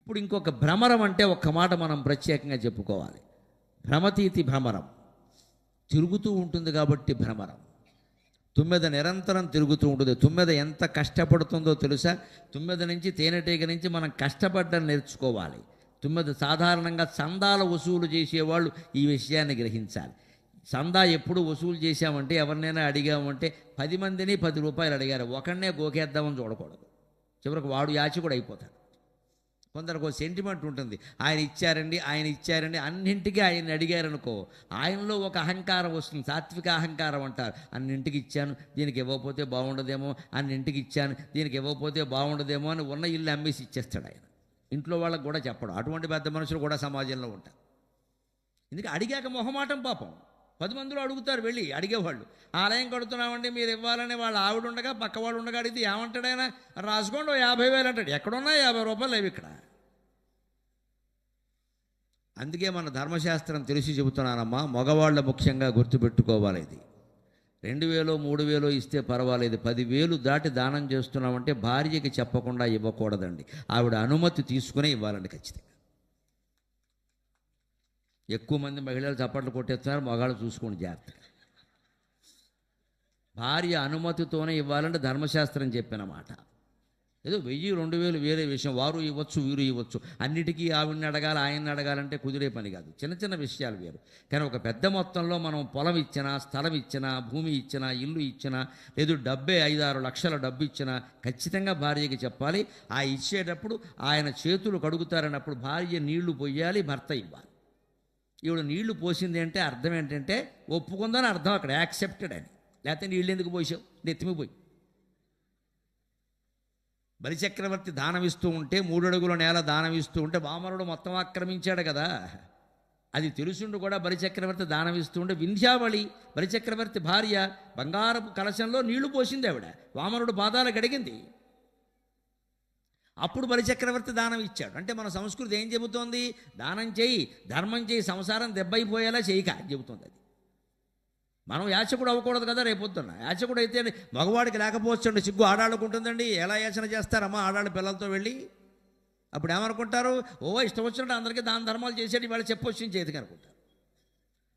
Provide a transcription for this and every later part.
ఇప్పుడు ఇంకొక భ్రమరం అంటే ఒక్క మాట మనం ప్రత్యేకంగా చెప్పుకోవాలి. భ్రమతీతి భ్రమరం తిరుగుతూ ఉంటుంది కాబట్టి భ్రమరం. తుమ్మెద నిరంతరం తిరుగుతూ ఉంటుంది. తుమ్మెద ఎంత కష్టపడుతుందో తెలుసా? తుమ్మెద నుంచి తేనెటీగ నుంచి మనం కష్టపడ్డం నేర్చుకోవాలి. తుమ్మెద సాధారణంగా సందాల వసూలు చేసేవాళ్ళు ఈ విషయాన్ని గ్రహించాలి. సందా ఎప్పుడు వసూలు చేశామంటే, ఎవరినైనా అడిగామంటే 10 మందిని 10 రూపాయలు అడిగారు, ఒకడినే గోకేద్దామని చూడకూడదు. చివరికి వాడు యాచకుడు అయిపోతాడు. కొందరికి సెంటిమెంట్ ఉంటుంది, ఆయన ఇచ్చారండి అన్నింటికీ ఆయన అడిగారనుకో, ఆయనలో ఒక అహంకారం వస్తుంది. సాత్విక అహంకారం అంటారు. అన్నింటికి ఇచ్చాను, దీనికి ఇవ్వకపోతే బాగుండదేమో, అన్నింటికి ఇచ్చాను, దీనికి ఇవ్వకపోతే బాగుండదేమో అని ఉన్న ఇల్లు అమ్మేసి ఇచ్చేస్తాడు ఆయన. ఇంట్లో వాళ్ళకు కూడా చెప్పడం. అటువంటి పెద్ద మనుషులు కూడా సమాజంలో ఉంటారు. ఎందుకంటే అడిగాక మొహమాటం. పాపం 10 మందిలో అడుగుతారు వెళ్ళి అడిగేవాళ్ళు. ఆలయం కడుతున్నామండి మీరు ఇవ్వాలని వాళ్ళ ఆవిడ ఉండగా పక్క వాళ్ళు ఉండగా అడిగితే ఏమంటాడు ఆయన? రాసుకోండి 50,000 అంటాడు. ఎక్కడున్నా 50 రూపాయలు లేవు ఇక్కడ. అందుకే మన ధర్మశాస్త్రం తెలిసి చెబుతున్నానమ్మా, మగవాళ్ళ ముఖ్యంగా గుర్తుపెట్టుకోవాలి. ఇది 2,000 3,000 ఇస్తే పర్వాలేదు, 10,000 దాటి దానం చేస్తున్నామంటే భార్యకి చెప్పకుండా ఇవ్వకూడదండి. ఆవిడ అనుమతి తీసుకునే ఇవ్వాలండి ఖచ్చితంగా. ఎక్కువ మంది మహిళలు చప్పట్లు కొట్టేస్తున్నారు, మగాళ్ళు చూసుకోండి జాగ్రత్త. భార్య అనుమతితోనే ఇవ్వాలంటే ధర్మశాస్త్రం చెప్పిన మాట. ఏదో 1000 2,000 వేరే విషయం, వారు ఇవ్వచ్చు వీరు ఇవ్వచ్చు. అన్నిటికీ ఆవిడని అడగాలి ఆయన్ని అడగాలంటే కుదిరే పని కాదు. చిన్న చిన్న విషయాలు వేరు. కానీ ఒక పెద్ద మొత్తంలో మనం పొలం ఇచ్చినా, స్థలం ఇచ్చినా, భూమి ఇచ్చినా, ఇల్లు ఇచ్చినా, లేదు డబ్బే 5-6 లక్షల డబ్బు ఇచ్చినా ఖచ్చితంగా భార్యకి చెప్పాలి. ఆ ఇచ్చేటప్పుడు ఆయన చేతులు కడుగుతారన్నప్పుడు భార్య నీళ్లు పొయ్యాలి, భర్త ఇవ్వాలి. ఈవిడ నీళ్లు పోసింది అంటే అర్థం ఏంటంటే ఒప్పుకుందని అర్థం. అక్కడ యాక్సెప్టెడ్ అని. లేకపోతే నీళ్ళు ఎందుకు పోసావు, నెత్తిమిపోయి. బలిచక్రవర్తి దానం ఇస్తూ ఉంటే 3 అడుగుల నేల దానం ఇస్తూ ఉంటే వామనుడు మొత్తం ఆక్రమించాడు కదా. అది తెలుసుండు కూడా బలిచక్రవర్తి దానం ఇస్తూ ఉంటే వింధ్యావళి బలిచక్రవర్తి భార్య బంగారపు కలశంలో నీళ్లు పోసింది. ఆవిడ వామనుడు పాదాలు గడిగింది. అప్పుడు బలిచక్రవర్తి దానం ఇచ్చాడు. అంటే మన సంస్కృతి ఏం చెబుతోంది? దానం చేయి, ధర్మం చేయి, సంసారం దెబ్బైపోయేలా చేయక చెబుతుంది. అది మనం యాచకుడు అవ్వకూడదు కదా. రేపొద్దున్న యాచకుడు అయితే మగవాడికి లేకపోవచ్చండి, సిగ్గు ఆడాళ్ళకు ఉంటుందండి. ఎలా యాచన చేస్తారమ్మా ఆడాళ్ళ పిల్లలతో వెళ్ళి? అప్పుడు ఏమనుకుంటారు? ఇష్టం వచ్చినట్టు అందరికీ దాన ధర్మాలు చేసేది వాళ్ళు చెప్పొచ్చిన చేతికి అనుకుంటారు.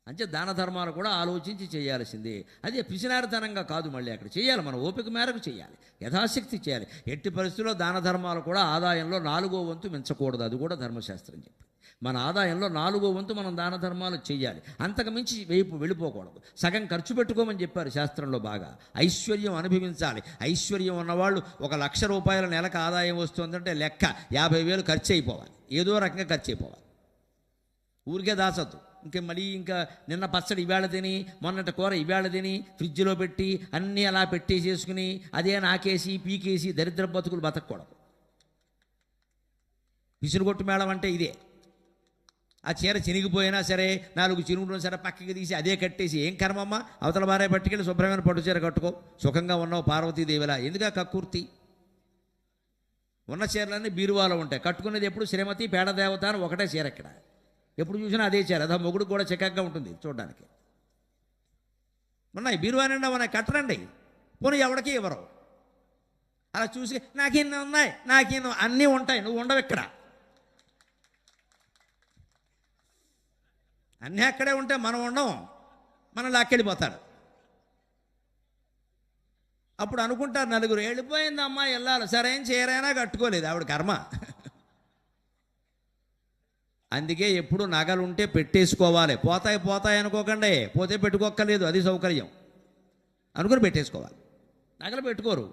అంటే దాన ధర్మాలు కూడా ఆలోచించి చేయాల్సిందే. అదే పిసినారితనంగా కాదు, మళ్ళీ అక్కడ చేయాలి, మన ఓపిక మేరకు చేయాలి, యథాశక్తి చేయాలి. ఎట్టి పరిస్థితుల్లో దాన ధర్మాలు కూడా ఆదాయంలో 4వ వంతు మించకూడదు. అది కూడా ధర్మశాస్త్రం చెప్పి మన ఆదాయంలో 4వ వంతు మనం దాన ధర్మాలు చేయాలి. అంతకు మించి వెళ్ళిపోకూడదు. సగం ఖర్చు పెట్టుకోమని చెప్పారు శాస్త్రంలో. బాగా ఐశ్వర్యం అనుభవించాలి. ఐశ్వర్యం ఉన్నవాళ్ళు 1,00,000 రూపాయల నెలకు ఆదాయం వస్తుందంటే లెక్క 50,000 ఖర్చు అయిపోవాలి, ఏదో రకంగా ఖర్చు అయిపోవాలి. ఊరికే దాసొద్దు. ఇంకా నిన్న పచ్చడి ఇవాళ తిని, మొన్నటి కూర ఇవాళ తిని ఫ్రిడ్జ్లో పెట్టి అన్నీ అలా పెట్టేసేసుకుని అదే నాకేసి పీకేసి దరిద్ర బతుకులు బతకూడదు. విసురుగొట్టు మేళం అంటే ఇదే. ఆ చీర చినిగిపోయినా సరే 4 చిరుగులు సరే పక్కకి తీసి అదే కట్టేసి ఏం కర్మమ్మ, అవతల భార్య పట్టుకెళ్ళి శుభ్రమైన పట్టు చీర కట్టుకో, సుఖంగా ఉన్నావు పార్వతీదేవిలా. ఎందుక కక్కుర్తి? ఉన్న చీరలన్నీ బీరువాలో ఉంటాయి. కట్టుకునేది ఎప్పుడు శ్రీమతి పేడదేవత అని ఒకటే చీర. ఇక్కడ ఎప్పుడు చూసినా అదే చీర. అదా మొగుడు కూడా చక్కగా ఉంటుంది చూడడానికి. ఉన్నాయి బీరువా నిండా ఉన్నాయి, కట్టరండి. పోనీ ఎవరికి ఇవ్వరు. అలా చూసి నాకెన్ని ఉన్నాయి, నాకెన్ని అన్నీ ఉంటాయి, నువ్వు ఉండవు ఇక్కడ. అన్నీ అక్కడే ఉంటే మనం ఉండవు, మనం లాక్కెళ్ళిపోతాడు. అప్పుడు అనుకుంటారు నలుగురు, వెళ్ళిపోయింది అమ్మాయి వెళ్ళాలి, సరైన చీరైనా కట్టుకోలేదు, ఆవిడ కర్మ. అందుకే ఎప్పుడు నగలు ఉంటే పెట్టేసుకోవాలి. పోతాయి అనుకోకండి, పోతే పెట్టుకోక్కర్లేదు, అది సౌకర్యం అనుకుని పెట్టేసుకోవాలి. నగలు పెట్టుకోరు,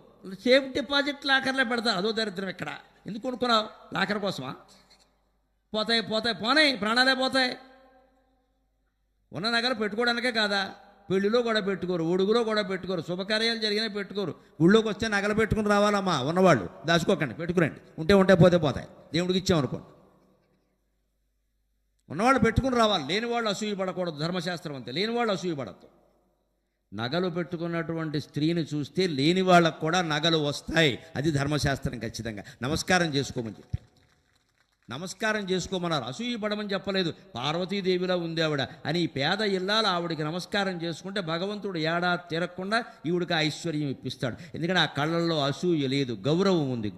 సేఫ్ డిపాజిట్ లాకర్లో పెడతారు. అదో దరిద్రం. ఇక్కడ ఎందుకు కొనుక్కున్నావు? లాకర్ కోసమా? పోనాయి, ప్రాణాలే పోతాయి. ఉన్న నగలు పెట్టుకోవడానికే కాదా? పెళ్లిలో కూడా పెట్టుకోరు, ఉడుగులో కూడా పెట్టుకోరు, శుభకార్యాలు జరిగినా పెట్టుకోరు. గుళ్ళోకి వస్తే నగలు పెట్టుకుని రావాలమ్మా. ఉన్నవాళ్ళు దాచుకోకండి, పెట్టుకురండి. ఉంటే పోతాయి, దేవుడికి ఇచ్చామనుకోండి. ఉన్నవాళ్ళు పెట్టుకుని రావాలి, లేని వాళ్ళు అసూయపడకూడదు. ధర్మశాస్త్రం అంతే, లేని వాళ్ళు అసూయపడద్దు. నగలు పెట్టుకున్నటువంటి స్త్రీని చూస్తే లేని వాళ్ళకు కూడా నగలు వస్తాయి. అది ధర్మశాస్త్రం ఖచ్చితంగా. నమస్కారం చేసుకోమని చెప్పి, నమస్కారం చేసుకోమన్నారు, అసూయపడమని చెప్పలేదు. పార్వతీదేవిలా ఉంది ఆవిడ అని ఈ పేద ఇల్లాలు ఆవిడికి నమస్కారం చేసుకుంటే భగవంతుడు ఏడాది తిరగకుండా ఈవిడికి ఐశ్వర్యం ఇప్పిస్తాడు. ఎందుకంటే ఆ కళ్ళల్లో అసూయ లేదు, గౌరవం ఉంది.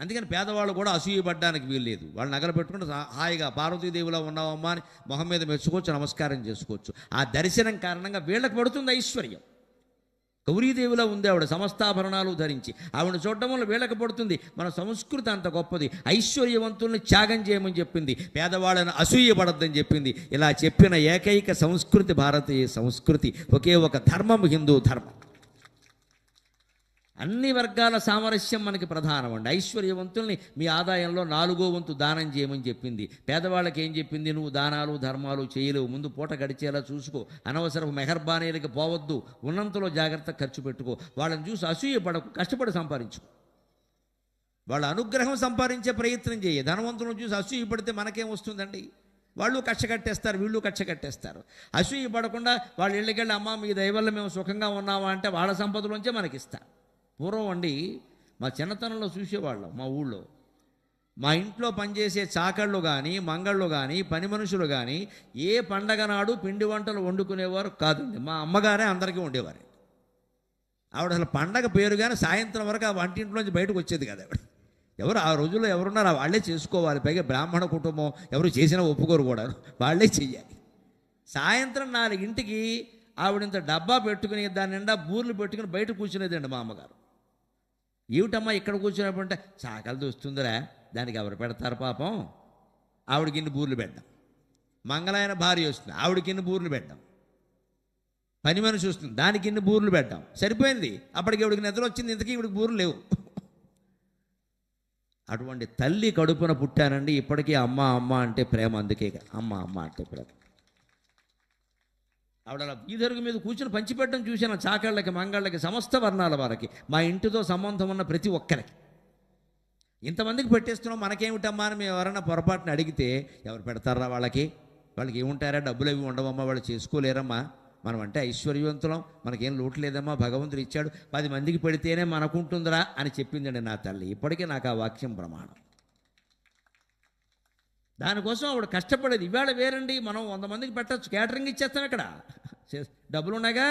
అందుకని పేదవాళ్ళు కూడా అసూయపడ్డానికి వీల్లేదు. వాళ్ళు నగలు పెట్టుకుంటే హాయిగా పార్వతీదేవిలో ఉన్నావమ్మా అని మొహం మీద మెచ్చుకోవచ్చు, నమస్కారం చేసుకోవచ్చు. ఆ దర్శనం కారణంగా వీళ్ళకి పడుతుంది ఐశ్వర్యం. గౌరీదేవిలో ఉంది ఆవిడ, సమస్తాభరణాలు ధరించి. ఆవిడ చూడడం వల్ల వీళ్ళకి పడుతుంది. మన సంస్కృతి అంత గొప్పది. ఐశ్వర్యవంతుల్ని త్యాగం చేయమని చెప్పింది, పేదవాళ్ళని అసూయపడద్దని చెప్పింది. ఇలా చెప్పిన ఏకైక సంస్కృతి భారతీయ సంస్కృతి. ఒకే ఒక ధర్మం, హిందూ ధర్మం. అన్ని వర్గాల సామరస్యం మనకి ప్రధానం అండి. ఐశ్వర్యవంతుల్ని మీ ఆదాయంలో 4వ వంతు దానం చేయమని చెప్పింది. పేదవాళ్ళకి ఏం చెప్పింది? నువ్వు దానాలు ధర్మాలు చేయలేవు, ముందు పూట గడిచేలా చూసుకో, అనవసరపు మెహర్బానీలకి పోవద్దు, ఉన్నంతలో జాగ్రత్త ఖర్చు పెట్టుకో, వాళ్ళని చూసి అసూయపడకు, కష్టపడి సంపాదించుకో, వాళ్ళ అనుగ్రహం సంపాదించే ప్రయత్నం చేయ. ధనవంతులను చూసి అసూయపడితే మనకేం వస్తుందండి? వాళ్ళు కక్ష కట్టేస్తారు, వీళ్ళు కక్ష కట్టేస్తారు. అసూయ పడకుండా వాళ్ళ ఇళ్ళకెళ్ళి అమ్మ మీ దయ వల్ల మేము సుఖంగా ఉన్నామా అంటే వాళ్ళ సంపదలోంచే మనకిస్తారు. పూర్వం అండి మా చిన్నతనంలో చూసేవాళ్ళం. మా ఊళ్ళో మా ఇంట్లో పనిచేసే చాకళ్ళు కానీ మంగళ్ళు కానీ పని మనుషులు కానీ ఏ పండగ నాడు పిండి వంటలు వండుకునేవారు కాదండి. మా అమ్మగారే అందరికీ వండేవారు. ఆవిడ అసలు పండగ పేరు కానీ సాయంత్రం వరకు ఆ వంటింట్లోంచి బయటకు వచ్చేది కదా ఆవిడ. ఎవరు ఆ రోజుల్లో ఎవరున్నారు వాళ్ళే చేసుకోవాలి. పైగా బ్రాహ్మణ కుటుంబం, ఎవరు చేసినా ఒప్పుకోరు కూడా, వాళ్ళే చెయ్యాలి. సాయంత్రం 4ంటికి ఆవిడంత డబ్బా పెట్టుకుని దాని నిండా బూర్లు పెట్టుకుని బయట కూర్చునేదండి మా అమ్మగారు. ఏమిటమ్మా ఇక్కడ కూర్చున్నప్పుడంటే చాకలు దొస్తుందిరా, దానికి ఎవరు పెడతారు పాపం, ఆవిడకి ఇన్ని బూర్లు పెట్టాం. మంగళాయన భార్య వస్తుంది, ఆవిడకి ఇన్ని బూర్లు పెట్టాం. పని మనిషి వస్తుంది, దానికి ఇన్ని బూర్లు పెట్టాం. సరిపోయింది. అప్పటికి ఎవడికి నిద్ర వచ్చింది, ఇంతకీ ఇవిడికి బూర్లు లేవు. అటువంటి తల్లి కడుపున పుట్టానండి. ఇప్పటికీ అమ్మ అమ్మ అంటే ప్రేమ, అందుకే అమ్మ అమ్మ అంటే ప్రేమ. ఆవిడ అలా వీధరుగు మీద కూర్చుని పంచిపెట్టడం చూశాను, చాకళ్ళకి మంగళ్ళకి సమస్త వర్ణాల వారికి, మా ఇంటితో సంబంధం ఉన్న ప్రతి ఒక్కరికి. ఇంతమందికి పెట్టేస్తున్నాం, మనకేమిటమ్మా అని మేము ఎవరైనా పొరపాటున అడిగితే, ఎవరు పెడతారా వాళ్ళకి ఏముంటారా, డబ్బులు అవి ఉండవమ్మా, వాళ్ళు చేసుకోలేరమ్మా, మనం అంటే ఐశ్వర్యవంతులం, మనకేం లోటు లేదమ్మా, భగవంతుడు ఇచ్చాడు, 10 మందికి పెడితేనే మనకుంటుందిరా అని చెప్పిందండి నా తల్లి. ఇప్పటికీ నాకు ఆ వాక్యం ప్రమాణం. దానికోసం ఆవిడ కష్టపడేది. ఇవాళ వేరండి, మనం 100 మందికి పెట్టచ్చు, క్యాటరింగ్ ఇచ్చేస్తాం, ఇక్కడ డబ్బులు ఉన్నాయిగా.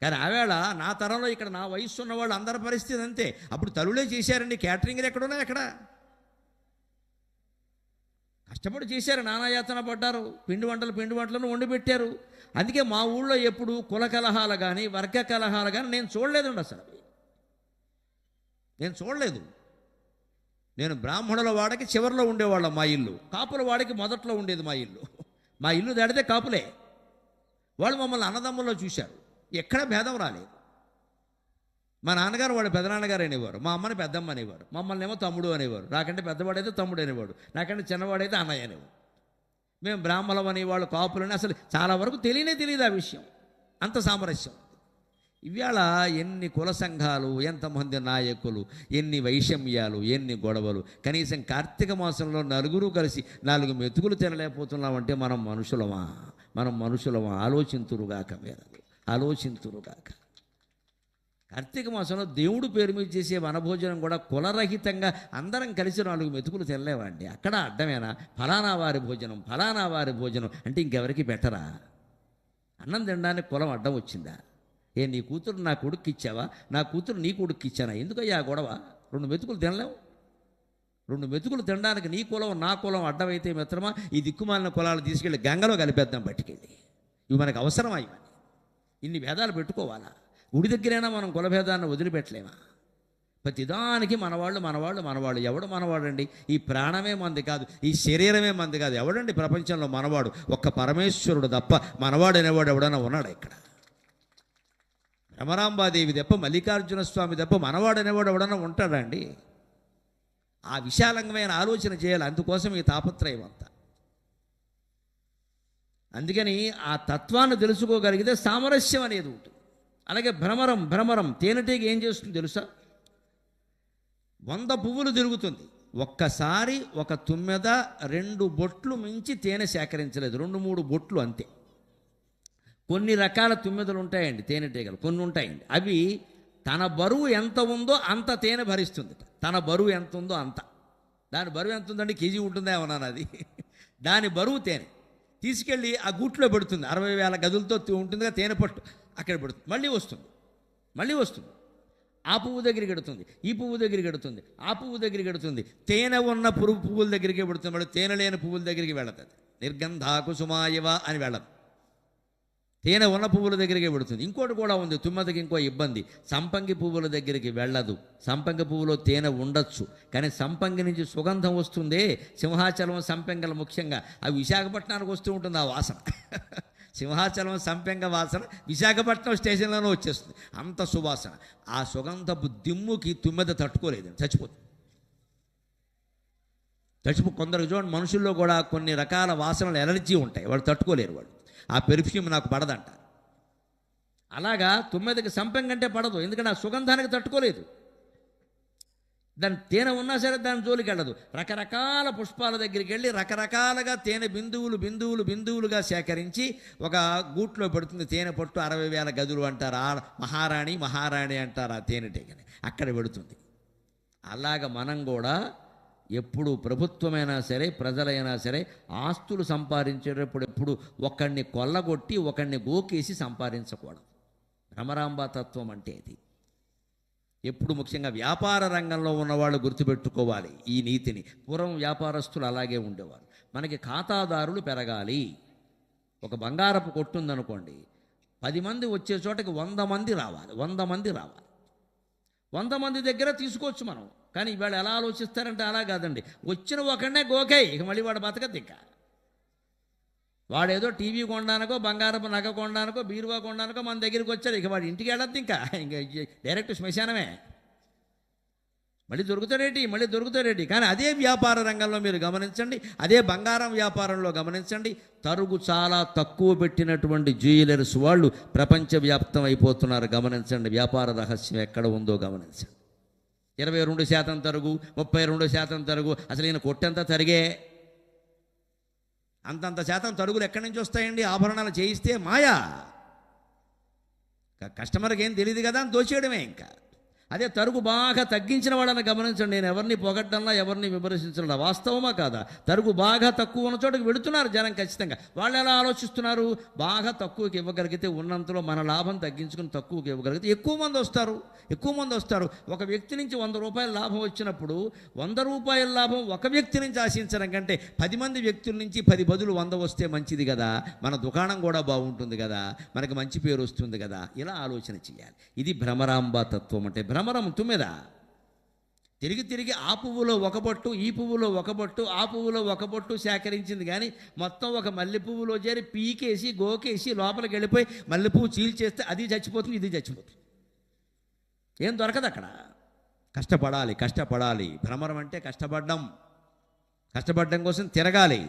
కానీ ఆవేళ నా తరంలో ఇక్కడ నా వయస్సు ఉన్నవాళ్ళు అందరి పరిస్థితి అంతే. అప్పుడు తల్లులే చేశారండి, క్యాటరింగ్లు ఎక్కడున్నాయి, అక్కడ కష్టపడి చేశారు, నానాయాతన పడ్డారు, పిండి వంటలను వండి పెట్టారు. అందుకే మా ఊళ్ళో ఎప్పుడు కుల కలహాలు కానీ వర్గ కలహాలు కానీ నేను చూడలేదండి. అసలు నేను చూడలేదు. నేను బ్రాహ్మణుల వాడికి చివరిలో ఉండేవాళ్ళం మా ఇల్లు, కాపుల వాడికి మొదట్లో ఉండేది మా ఇల్లు. మా ఇల్లు దాడితే కాపులే. వాళ్ళు మమ్మల్ని అన్నదమ్ముల్లో చూశారు, ఎక్కడ భేదం రాలేదు. మా నాన్నగారు వాళ్ళు పెదనాన్నగారు అనేవారు, మా అమ్మని పెద్దమ్మ అనేవారు, మమ్మల్ని ఏమో తమ్ముడు అనేవారు, నాకంటే పెద్దవాడైతే తమ్ముడు అనేవాడు, నాకంటే చిన్నవాడైతే అన్నయ్య అనేవాడు. మేము బ్రాహ్మణులం అనేవాళ్ళు, కాపులని అసలు చాలా వరకు తెలియదు ఆ విషయం. అంత సామరస్యం. ఇవాళ ఎన్ని కుల సంఘాలు, ఎంతమంది నాయకులు, ఎన్ని వైషమ్యాలు, ఎన్ని గొడవలు. కనీసం కార్తీక మాసంలో నలుగురు కలిసి 4 మెతుకులు తినలేకపోతున్నామంటే మనం మనుషులమా? ఆలోచింతురుగాక, వేరలు ఆలోచింతురుగాక. కార్తీక మాసంలో దేవుడు పేరు మీద చేసే వనభోజనం కూడా కులరహితంగా అందరం కలిసి 4 మెతుకులు తినలేవండి. అక్కడ అడ్డమేనా? ఫలానా వారి భోజనం అంటే ఇంకెవరికి బెటరా? అన్నం తినడానికి కులం అడ్డం వచ్చిందా? నీ కూతురు నా కొడుక్కి ఇచ్చావా, నా కూతురు నీ కొడుక్కి ఇచ్చానా? ఎందుకయ్యా గొడవ? 2 మెతుకులు తినలేవు. 2 మెతుకులు తినడానికి నీ కులం నా కులం అడ్డమైతే మిత్రమా, ఈ దిక్కుమాలిన కులాలు తీసుకెళ్ళి గంగలో కలిపేద్దాం పట్టుకెళ్ళి. ఇవి మనకు అవసరమా? ఇవన్నీ ఇన్ని భేదాలు పెట్టుకోవాలా? గుడి దగ్గరైనా మనం కులభేదాన్ని వదిలిపెట్టలేమా? ప్రతిదానికి మనవాళ్ళు. ఎవడు మనవాడండి? ఈ ప్రాణమే మంది కాదు, ఈ శరీరమే మంది కాదు. ఎవడండి ప్రపంచంలో మనవాడు? ఒక్క పరమేశ్వరుడు తప్ప మనవాడు అనేవాడు ఎవడన్నా ఉన్నాడు ఇక్కడ? రమరాంబాదేవి తప్ప, మల్లికార్జున స్వామి తప్ప మనవాడు అనేవాడు ఎవడన్నా ఉంటాడండి? ఆ విశాలంగమైన ఆలోచన చేయాలి. అందుకోసం ఈ తాపత్రయం అంతా. అందుకని ఆ తత్వాన్ని తెలుసుకోగలిగితే సామరస్యం అనేది ఉంటుంది. అలాగే భ్రమరం తేనెటీగ ఏం చేస్తుంది తెలుసా? 100 పువ్వులు తిరుగుతుంది, ఒక్కసారి ఒక తుమ్మెద 2 బొట్లు మించి తేనె సేకరించలేదు. 2-3 బొట్లు అంతే. కొన్ని రకాల తుమ్మెదలు ఉంటాయండి, తేనెటీగలు కొన్ని ఉంటాయండి. అవి తన బరువు ఎంత ఉందో అంత తేనె భరిస్తుంది. తన బరువు ఎంత ఉందో అంత. దాని బరువు ఎంత ఉందండి? కేజీ ఉంటుందా ఏమన్నాను అది. దాని బరువు తేనె తీసుకెళ్ళి ఆ గూట్లో పెడుతుంది. 60,000 గదులతో ఉంటుందిగా తేనె పట్టు, అక్కడ పెడుతుంది. మళ్ళీ వస్తుంది. ఆ పువ్వు దగ్గరికి ఎడుతుంది, ఈ పువ్వు దగ్గరికి ఎడుతుంది, ఆ పువ్వు దగ్గరికి ఎడుతుంది. తేనె ఉన్న పువ్వుల దగ్గరికి పెడుతుంది, మళ్ళీ తేనె లేని పువ్వుల దగ్గరికి వెళుతుంది. నిర్గంధాకుసుమాయవ అని వెళ్ళదు, తేనె ఉన్న పువ్వుల దగ్గరికి పెడుతుంది. ఇంకోటి కూడా ఉంది తుమ్మెదకి ఇంకో ఇబ్బంది, సంపంగి పువ్వుల దగ్గరికి వెళ్ళదు. సంపంగి పువ్వులో తేనె ఉండొచ్చు, కానీ సంపంగి నుంచి సుగంధం వస్తుంది. సింహాచలం సంపెంగలు ముఖ్యంగా అవి విశాఖపట్నానికి వస్తూ ఉంటుంది ఆ వాసన. సింహాచలం సంపెంగ వాసన విశాఖపట్నం స్టేషన్లోనే వచ్చేస్తుంది, అంత సువాసన. ఆ సుగంధపు దిమ్ముకి తుమ్మెద తట్టుకోలేదు, చచ్చిపోతుంది. కొందరికి చూడండి, మనుషుల్లో కూడా కొన్ని రకాల వాసనలు ఎలర్జీ ఉంటాయి, వాళ్ళు తట్టుకోలేరు, వాళ్ళు ఆ పెర్ఫ్యూమ్ నాకు పడదంట. అలాగా తుమ్మెదకి సంపెంగ అంటే పడదు, ఎందుకంటే ఆ సుగంధానికి తట్టుకోలేదు. దాని తేనె ఉన్నా సరే దాని జోలికి వెళ్ళదు. రకరకాల పుష్పాల దగ్గరికి వెళ్ళి రకరకాలుగా తేనె బిందువులుగా సేకరించి ఒక గూట్లో పెడుతుంది. తేనె పట్టు 60,000 గదులు అంటారు, మహారాణి అంటారు ఆ తేనెటీగని, అక్కడ పెడుతుంది. అలాగ మనం కూడా ఎప్పుడు ప్రభుత్వమైనా సరే ప్రజలైనా సరే ఆస్తులు సంపాదించేటప్పుడు ఎప్పుడు ఒకడిని కొల్లగొట్టి ఒకడిని గోకేసి సంపాదించకూడదు. భ్రమరాంబ తత్వం అంటే ఇది. ఎప్పుడు ముఖ్యంగా వ్యాపార రంగంలో ఉన్నవాళ్ళు గుర్తుపెట్టుకోవాలి ఈ నీతిని. పూర్వం వ్యాపారస్తులు అలాగే ఉండేవారు. మనకి ఖాతాదారులు పెరగాలి. ఒక బంగారపు కొట్టుందనుకోండి, 10 మంది వచ్చే చోటకి 100 మంది రావాలి. 100 మంది దగ్గర తీసుకోవచ్చు మనం. కానీ ఇవాళ ఎలా ఆలోచిస్తారంటే అలా కాదండి, వచ్చిన ఒకనే గోకే, ఇక మళ్ళీ వాడు బతకదు. ఇక వాడేదో టీవీ కొనడానికో బంగారపు నగ కొనడానికో బీరువా కొనడానికో మన దగ్గరికి వచ్చాడు, ఇక వాడు ఇంటికి వెళ్ళద్దు, ఇంకా డైరెక్ట్ శ్మశానమే. మళ్ళీ దొరుకుతాడేటి. కానీ అదే వ్యాపార రంగంలో మీరు గమనించండి, అదే బంగారం వ్యాపారంలో గమనించండి, తరుగు చాలా తక్కువ పెట్టినటువంటి జ్యువెలర్స్ వాళ్ళు ప్రపంచవ్యాప్తం అయిపోతున్నారు. గమనించండి, వ్యాపార రహస్యం ఎక్కడ ఉందో గమనించండి. 22% తరుగు, 32% తరుగు. అసలు ఈయన కొట్టంతా తరిగే. అంతంత శాతం తరుగులు ఎక్కడి నుంచి వస్తాయండి? ఆభరణాలు చేయిస్తే మాయా. కస్టమర్కి ఏం తెలియదు కదా అని దోచేయడమే. ఇంకా అదే తరుగు బాగా తగ్గించిన వాళ్ళని గమనించండి. నేను ఎవరిని పొగట్టంలా, ఎవరిని విమర్శించడం, వాస్తవమా కాదా? తరుగు బాగా తక్కువ ఉన్న చోటకి వెళుతున్నారు జనం ఖచ్చితంగా. వాళ్ళు ఎలా ఆలోచిస్తున్నారు? బాగా తక్కువకి ఇవ్వగలిగితే ఉన్నంతలో మన లాభం తగ్గించుకుని తక్కువకి ఇవ్వగలిగితే ఎక్కువ మంది వస్తారు. ఒక వ్యక్తి నుంచి 100 రూపాయల లాభం వచ్చినప్పుడు 100 రూపాయల లాభం ఒక వ్యక్తి నుంచి ఆశించడం కంటే 10 మంది వ్యక్తుల నుంచి 10 బదులు 100 వస్తే మంచిది కదా. మన దుకాణం కూడా బాగుంటుంది కదా, మనకు మంచి పేరు వస్తుంది కదా. ఇలా ఆలోచన చేయాలి. ఇది భ్రమరాంబ తత్వం అంటే. భ్రమరం తుమ్మెద తిరిగి ఆ పువ్వులో ఒక బొట్టు, ఈ పువ్వులో ఒక బొట్టు, ఆ పువ్వులో ఒక బొట్టు సేకరించింది. కానీ మొత్తం ఒక మల్లె పువ్వులో చేరి పీకేసి గోకేసి లోపలికి వెళ్ళిపోయి మల్లెపువ్వు చీల్చేస్తే అది చచ్చిపోతుంది, ఇది చచ్చిపోతుంది. ఏం దొరకదు అక్కడ. కష్టపడాలి. భ్రమరం అంటే కష్టపడడం కోసం తిరగాలి.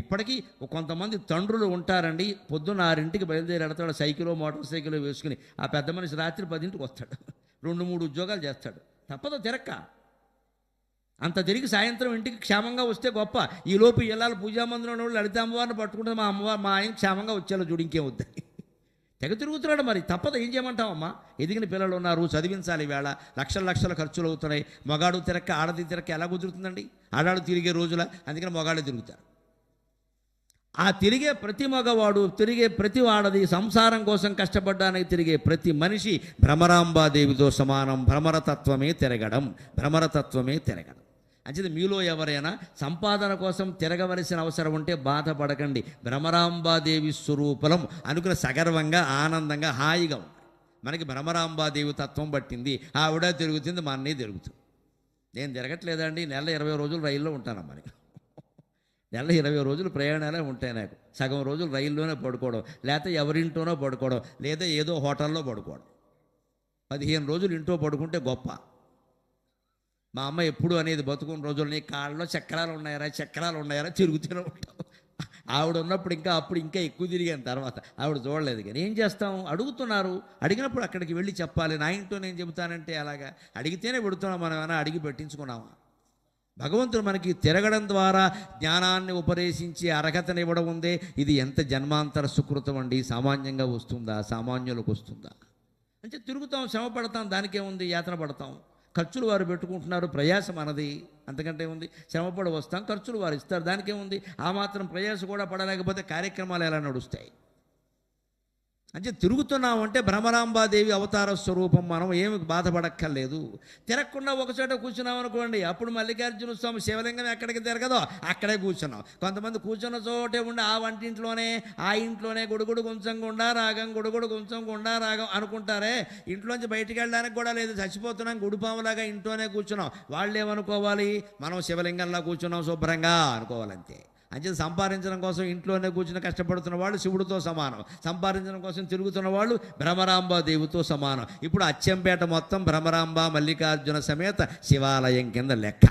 ఇప్పటికీ కొంతమంది తండ్రులు ఉంటారండి, పొద్దున్న 6ంటికి బయలుదేరి వెడతాడు సైకిలో మోటార్ సైకిలో వేసుకుని. ఆ పెద్ద మనిషి రాత్రి 10ంటికి వస్తాడు, 2-3 ఉద్యోగాలు చేస్తాడు. తప్పదు తిరక్క. అంత తిరిగి సాయంత్రం ఇంటికి క్షేమంగా వస్తే గొప్ప. ఈలోపు ఇళ్ళాలు పూజామందిరంలో వాళ్ళు లలిత అమ్మవారిని పట్టుకుంటే మా ఆయన క్షేమంగా వచ్చేలా చూడు, ఇంకేం వద్దని తెగ తిరుగుతున్నాడు. మరి తప్పదు, ఏం చేయమంటావమ్మా? ఎదిగిన పిల్లలు ఉన్నారు, చదివించాలి. వేళ లక్షల ఖర్చులు అవుతున్నాయి. మగాడు తిరక్క ఆడది తిరక్క ఎలా కుదురుతుందండి? ఆడాడు తిరిగే రోజుల, అందుకని మగాళ్ళే తిరుగుతారు. ఆ తిరిగే ప్రతి మగవాడు, తిరిగే ప్రతి ఆడది, సంసారం కోసం కష్టపడ్డానికి తిరిగే ప్రతి మనిషి భ్రమరాంబాదేవితో సమానం. భ్రమరతత్వమే తిరగడం. అంచేది మీలో ఎవరైనా సంపాదన కోసం తిరగవలసిన అవసరం ఉంటే బాధపడకండి. భ్రమరాంబాదేవి స్వరూపలం అనుకున్న సగర్వంగా, ఆనందంగా, హాయిగా ఉంది. మనకి భ్రమరాంబాదేవి తత్వం పట్టింది. ఆవిడ తిరుగుతుంది, మా అన్నయ్య తిరుగుతుంది. నేను తిరగట్లేదండి. నెల 20 రోజులు రైల్లో ఉంటానమ్మా. నెల 20 రోజులు ప్రయాణాలే ఉంటాయి నాకు. సగం రోజులు రైల్లోనే పడుకోవడం, లేకపోతే ఎవరింటోనో పడుకోవడం, లేదా ఏదో హోటల్లో పడుకోవడం. 15 రోజులు ఇంట్లో పడుకుంటే గొప్ప. మా అమ్మ ఎప్పుడు అనేది, బతుకున్న రోజులు నీ కాళ్ళలో చక్రాలు ఉన్నాయరా తిరుగుతూనే ఉంటావు. ఆవిడ ఉన్నప్పుడు అప్పుడు ఇంకా ఎక్కువ తిరిగాను. తర్వాత ఆవిడ చూడలేదు. కానీ ఏం చేస్తాం, అడుగుతున్నారు. అడిగినప్పుడు అక్కడికి వెళ్ళి చెప్పాలి. నా ఇంట్లో నేను చెబుతానంటే అలాగా అడిగితేనే పెడుతున్నాం. మనం ఏమైనా అడిగి పెట్టించుకున్నామా? భగవంతుడు మనకి తిరగడం ద్వారా జ్ఞానాన్ని ఉపదేశించి అర్హతనివ్వడం ఉందే, ఇది ఎంత జన్మాంతర సుకృతం అండి. సామాన్యంగా వస్తుందా? సామాన్యులకు వస్తుందా? అంటే తిరుగుతాం, శ్రమ పడతాం, దానికేముంది? యాతన పడతాం. ఖర్చులు వారు పెట్టుకుంటున్నారు, ప్రయాసం మనది. అంతకంటే ఉంది. శ్రమపడి వస్తాం, ఖర్చులు వారు ఇస్తారు, దానికేముంది? ఆ మాత్రం ప్రయాస కూడా పడలేకపోతే కార్యక్రమాలు ఎలా నడుస్తాయి? అంటే తిరుగుతున్నాం అంటే భ్రమరాంబాదేవి అవతార స్వరూపం. మనం ఏమి బాధపడక్కర్లేదు. తిరగకుండా ఒకచోట కూర్చున్నాం అనుకోండి, అప్పుడు మల్లికార్జున స్వామి శివలింగం ఎక్కడికి తిరగదో అక్కడే కూర్చున్నాం. కొంతమంది కూర్చున్న చోటే ఉండి ఆ వంటింట్లోనే ఆ ఇంట్లోనే గుడుగుడు కొంచెం గుండా రాగం గుడుగుడు కొంచెం గుండా రాగం అనుకుంటారే. ఇంట్లోంచి బయటికి వెళ్ళడానికి కూడా లేదు, చచ్చిపోతున్నాం గుడిపాములాగా ఇంట్లోనే కూర్చున్నాం. వాళ్ళు ఏమనుకోవాలి? మనం శివలింగంలా కూర్చున్నాం శుభ్రంగా అనుకోవాలంతే. అంచేది సంపాదించడం కోసం ఇంట్లోనే కూర్చుని కష్టపడుతున్న వాళ్ళు శివుడితో సమానం, సంపాదించడం కోసం తిరుగుతున్న వాళ్ళు భ్రమరాంబాదేవితో సమానం. ఇప్పుడు అచ్చంపేట మొత్తం భ్రమరాంబ మల్లికార్జున సమేత శివాలయం కింద లెక్క.